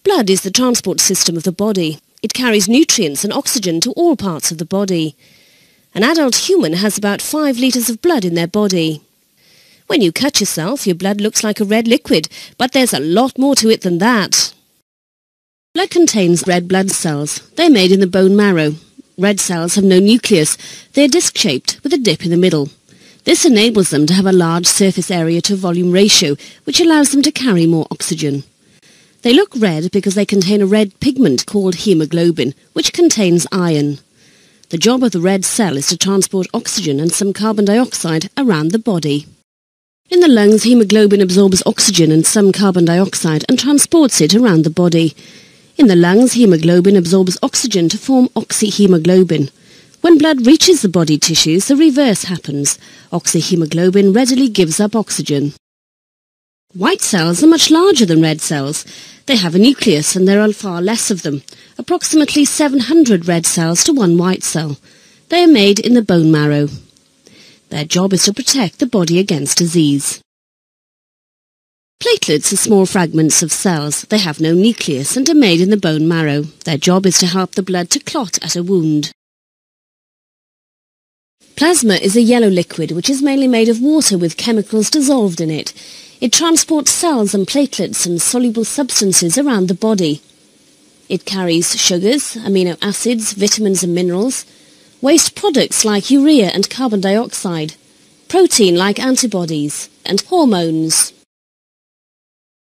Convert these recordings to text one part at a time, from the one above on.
Blood is the transport system of the body. It carries nutrients and oxygen to all parts of the body. An adult human has about 5 litres of blood in their body. When you cut yourself, your blood looks like a red liquid, but there's a lot more to it than that. Blood contains red blood cells. They're made in the bone marrow. Red cells have no nucleus. They're disc-shaped with a dip in the middle. This enables them to have a large surface area to volume ratio, which allows them to carry more oxygen. They look red because they contain a red pigment called hemoglobin, which contains iron. The job of the red cell is to transport oxygen and some carbon dioxide around the body. In the lungs, hemoglobin absorbs oxygen and some carbon dioxide and transports it around the body. In the lungs, hemoglobin absorbs oxygen to form oxyhemoglobin. When blood reaches the body tissues, the reverse happens. Oxyhemoglobin readily gives up oxygen. White cells are much larger than red cells. They have a nucleus and there are far less of them, approximately 700 red cells to 1 white cell. They are made in the bone marrow. Their job is to protect the body against disease. Platelets are small fragments of cells. They have no nucleus and are made in the bone marrow. Their job is to help the blood to clot at a wound. Plasma is a yellow liquid which is mainly made of water with chemicals dissolved in it. It transports cells and platelets and soluble substances around the body. It carries sugars, amino acids, vitamins and minerals, waste products like urea and carbon dioxide, protein like antibodies, and hormones.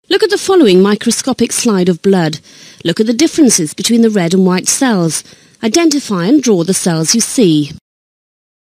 Look at the following microscopic slide of blood. Look at the differences between the red and white cells. Identify and draw the cells you see.